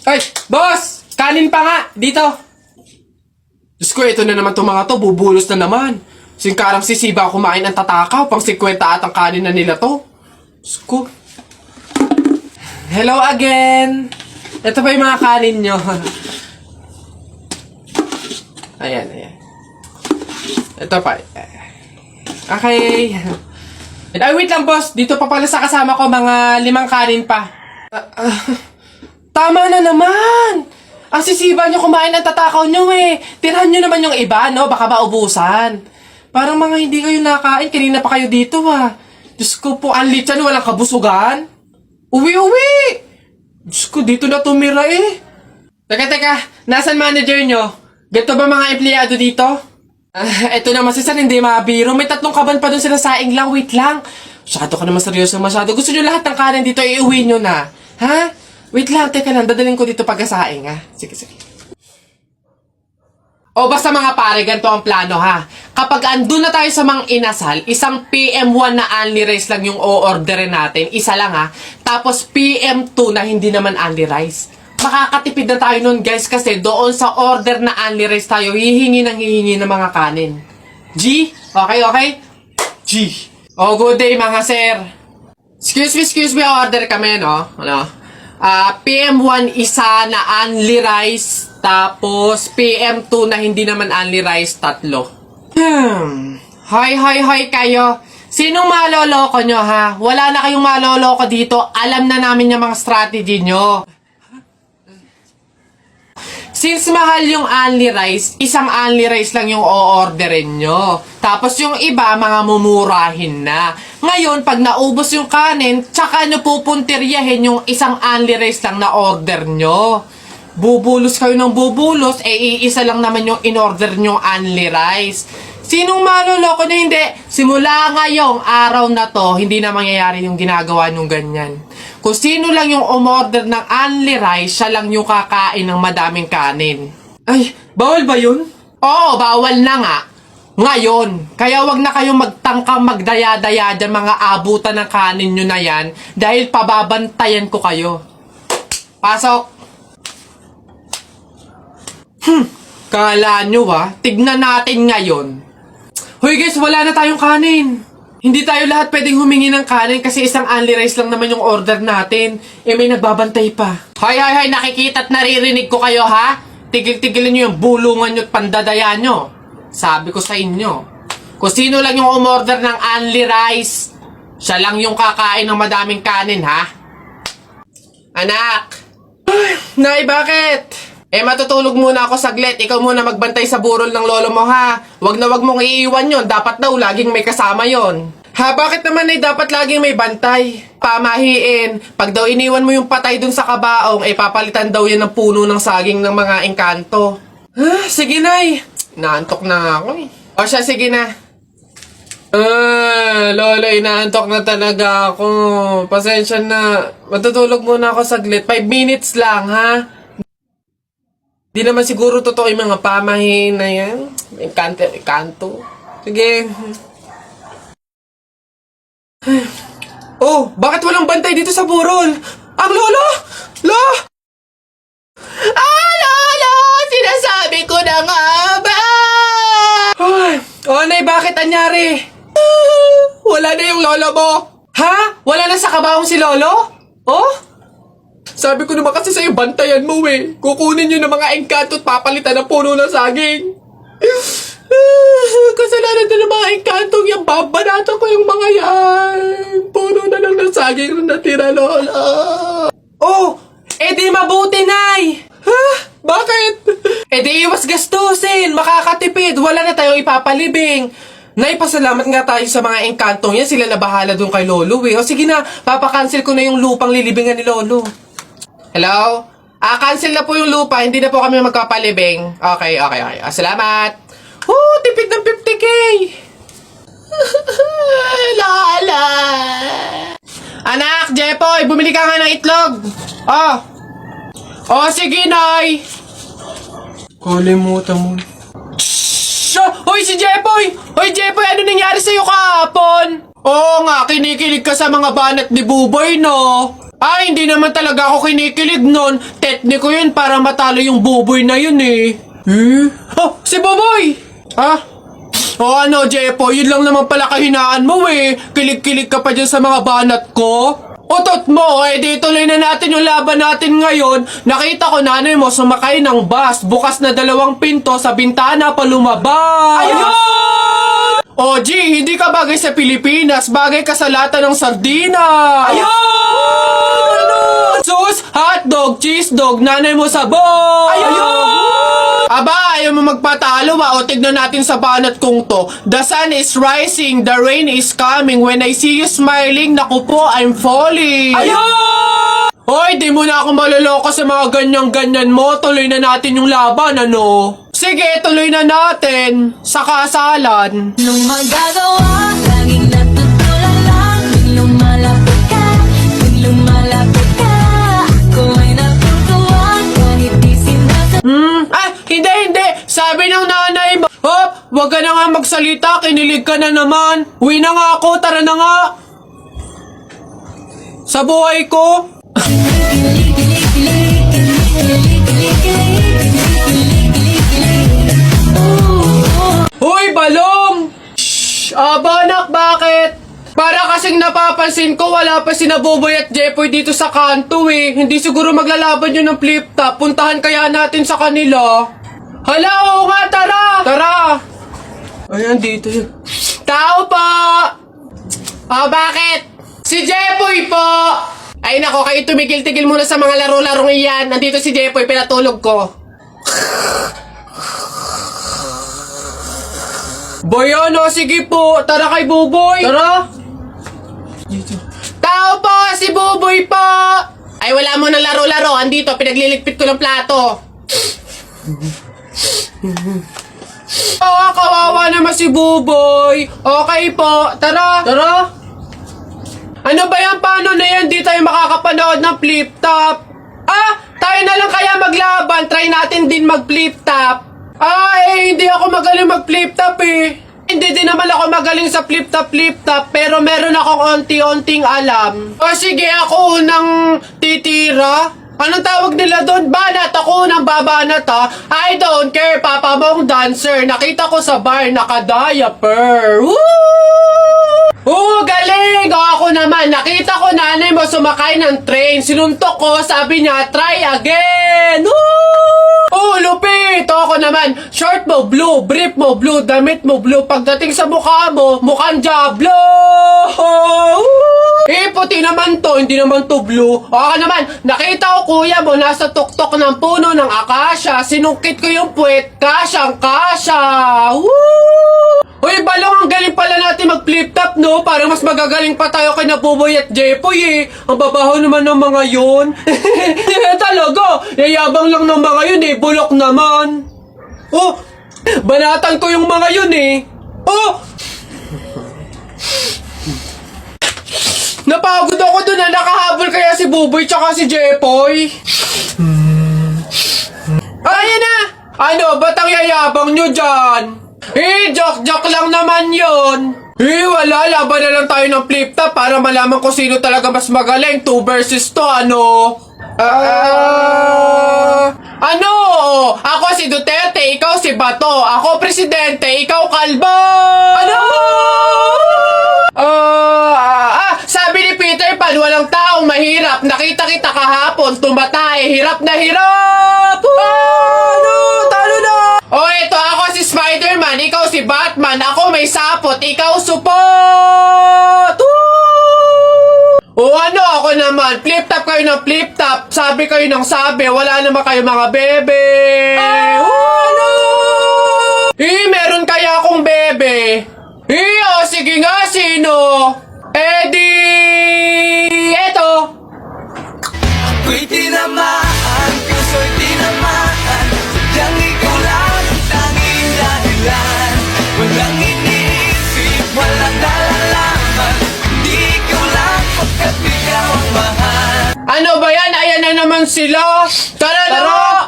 Ay, boss! Kanin pa nga! Dito! Diyos ko, ito na naman itong mga to. Bubulos na naman. Singkarang sisiba kumain ang tatakaw. Pang 50 at ang kanin na nila to. Diyos ko. Hello again! Ito pa yung mga kanin nyo. Ayan, ayan. Ito pa. Okay. Ay, wait lang, boss. Dito pa pala sa kasama ko, mga 5 kanin pa. Tama na naman! Ang sisiba nyo kumain ng tatakaw nyo eh. Tirahan nyo naman yung iba, no? Baka maubusan. Parang mga hindi kayo nakain. Kanina pa kayo dito, ha? Diyos ko po, ang litsan, walang kabusugan. Uwi! Diyos ko, dito na tumira eh. Teka. Nasaan manager nyo? Ganito ba mga empleyado dito? Eto naman si Sir, hindi mabiro. May 3 kaban pa dun sila saing lang. Wait lang. Masyado ka naman seryoso masyado. Gusto nyo lahat ng kanin dito, iuwi nyo na. Ha? Wait lang, teka lang. Dadalhin ko dito pagkasaing, ha? Sige. O basta mga pare, ganito ang plano, ha? Kapag andun na tayo sa Mang Inasal, isang PM1 na only rice lang yung o-orderin natin. Isa lang, ha? Tapos PM2 na hindi naman only rice. Makakatipid na tayo nun, guys, kasi doon sa order na only rice tayo, hihingi ng mga kanin. G? Okay? G. Oh, good day, mga sir. Excuse me, order kami, no? PM1 isa na only rice, tapos PM2 na hindi naman only rice, 3. Hoy kayo. Sinong maloloko nyo, ha? Wala na kayong maloloko dito. Alam na namin yung mga strategy nyo. Since mahal yung only rice, isang only rice lang yung o-orderin nyo. Tapos yung iba, mga mumurahin na. Ngayon, pag naubos yung kanin, tsaka nyo pupuntiryahin yung isang only rice lang na order nyo. Bubulos kayo ng bubulos, iisa lang naman yung in-order nyo only rice. Sinong maloloko na hindi? Simula ngayong araw na to, hindi na mangyayari yung ginagawa nyong ganyan. Kung sino lang yung umorder ng only rice, siya lang yung kakain ng madaming kanin. Ay, bawal ba yun? Oo, bawal na nga. Ngayon, kaya wag na kayong magtangkang magdaya-daya dyan mga abutan ng kanin nyo na yan dahil pababantayan ko kayo. Pasok! Kala nyo tignan natin ngayon. Hoy guys, wala na tayong kanin. Hindi tayo lahat pwedeng humingi ng kanin kasi isang only rice lang naman yung order natin. May nagbabantay pa. Hoy, nakikita at naririnig ko kayo, ha? Tigil-tigilin nyo yung bulungan nyo at pandadaya nyo. Sabi ko sa inyo, kung sino lang yung umorder ng only rice, siya lang yung kakain ng madaming kanin, ha? Anak! Nay, bakit? Matutulog muna ako saglit. Ikaw muna magbantay sa burol ng lolo mo, ha? Wag na wag mong iiwan yon. Dapat daw laging may kasama yon. Ha, bakit naman ay dapat laging may bantay? Pamahiin. Pag daw iniwan mo yung patay dun sa kabaong, papalitan daw yan ng puno ng saging ng mga engkanto. Sige, Nay. Naantok na ako eh. O siya, sige na. Lolo, inaantok na talaga ako. Pasensya na. Matutulog muna ako saglit. 5 minutes lang, ha? Di naman siguro totoo yung mga pamahiin na yan. Engkanto. Sige. Oh, bakit walang bantay dito sa burol? Ang lolo! Lolo! Sinasabi ko na nga ba? Nay, bakit anyari? Wala na yung lolo mo. Ha? Wala na sa kabaong si lolo? Oh? Sabi ko naman kasi sa'yo, bantayan mo eh. Kukunin nyo ng mga engkanto at papalitan ng puno ng saging. Kasalanan na ng mga engkantong yan. Babanatan ko yung mga yan. Puno na lang ng saging na natira, lola. Oh, di mabuti, Nay. Ha? Bakit? Di iwas gastusin. Makakatipid. Wala na tayong ipapalibing. Nay, pasalamat nga tayo sa mga engkantong yan. Sila na bahala dun kay lolo eh. O sige na, papakancel ko na yung lupang lilibingan ni lolo. Hello? Cancel na po yung lupa. Hindi na po kami magpapalibing. Okay. Salamat. Tipid ng 50K. Lala. Anak, Jepoy, bumili ka nga ng itlog. Sige, Nay. Kalimutan mo. Hoy, si Jepoy! Hoy, Jepoy, ano nangyari sa'yo kahapon? Oo nga, kinikilig ka sa mga banat ni Buboy, no? Hindi naman talaga ako kinikilig nun. 10 Tekniko ko yun para matalo yung buboy na yun eh. Oh, si Buboy! Ha? O ano, Jepo, yun lang naman pala kahinaan mo eh. Kilig-kilig ka pa dyan sa mga banat ko. Utot mo, eh di tuloy na natin yung laban natin ngayon. Nakita ko nanay mo sumakay ng bus. Bukas na 2 pinto sa bintana pa lumabas. Ayun! O G, hindi ka bagay sa Pilipinas. Bagay ka sa lata ng sardinas. Ayun! Sus, hotdog, cheese dog, nanay mo sabog. Ayun! Aba, ayaw mo magpatalo ba? O tignan natin sa banat kong to. The sun is rising, the rain is coming. When I see you smiling, naku po, I'm falling. Ayun! Hoy, di mo na ako maloloko sa mga ganyan-ganyan mo. Tuloy na natin yung laban, ano? Sige, tuloy na natin sa kasalan. Nung magagawa, laging natutulala. Tuwing lumalapit ka, tuwing lumalapit ka, ako ay natutuwa, kahit di sinasabi. Hindi. Sabi ng nanay mo, hop, wag ka na nga magsalita, kinilig ka na naman. Uwi na nga ako, tara na nga. Sa buhay ko. Hoy, balong! Shhh! Abanak, bakit? Para kasing napapansin ko, wala pa si Buboy at Jepoy dito sa kanto eh. Hindi siguro maglalaban yun ng flip-top. Puntahan kaya natin sa kanila. Hala, oo nga, tara! Tara! Ayan, dito yun. Tao po! Bakit? Si Jepoy po! Ay nako, kayo tumigil-tigil muna sa mga laro-larong iyan. Nandito si Jepoy, pinatulog ko. Boy, ano? Sige po. Tara kay Buboy. Tara. Tao po! Si Buboy po! Ay, wala mo na laro-laro. Andito, pinagliligpit ko ng plato. Oh, kawawa naman si Buboy. Okay po. Tara. Tara. Ano ba yan? Paano na yan? Di tayo makakapanood ng flip-top. Tayo na lang kaya maglaban. Try natin din mag-flip-top. Hindi ako magaling mag-flip-top eh. Hindi din naman ako magaling sa flip-top, pero meron akong onti-onting alam. O sige, ako unang titira. Anong tawag nila doon? Banat! Ako unang babanat ha. I don't care, papa mong dancer. Nakita ko sa bar, naka-diaper. Woo! Galing! O ako naman, nakita ko nanay mo sumakay ng train. Sinuntok ko, sabi niya, try again! Woo! Lupit! O ako naman, short mo blue, brief mo blue, damit mo blue. Pagdating sa mukha mo, mukhang Diablo! Puti naman to, hindi naman to blue. O ako naman, nakita ko kuya mo nasa tuktok ng puno ng akasya. Sinungkit ko yung puwet, kasyang-kasya! Woo! Uy, balong, ang galing pala natin mag-flip-top, no? Parang mas magagaling pa tayo kay Buboy at Jepoy, eh. Ang babaho naman ng mga yun. Talaga, yayabang lang ng mga yun, eh. Bulok naman. Oh, banatan ko yung mga yun, eh. Oh! Napagod ako dun, na nakahabol kaya si Buboy tsaka si Jepoy. Ayan na! Ano, ba't ang yayabang nyo dyan? Joke lang naman yun. Wala, laban na lang tayo ng flip-top para malaman ko sino talaga mas magaling. 2 versus 2, ano? Ano? Ako si Duterte, ikaw si Bato. Ako presidente, ikaw kalbo. Ano? Sabi ni Peter Pan, walang taong mahirap. Nakita kita kahapon, tumatay, hirap na hirap. Ano? Talo na. Ito ako si Spider-Man, ikaw si Batman. Ako may sapot, ikaw supot. Ano ako naman? Flip-top kayo ng flip-top. Sabi kayo ng sabi. Wala naman kayo mga bebe. Ano? Meron kaya akong bebe. Sige nga, sino? Eto. Ako'y tinamaan, puso'y tinamaan. Sadyang ikaw lang ang tanging dahilan. Walang iniisip, walang nalalaman. Hindi ikaw lang pagkat ikaw ang mahal. Ano ba yan? Ayan na naman sila. Tara!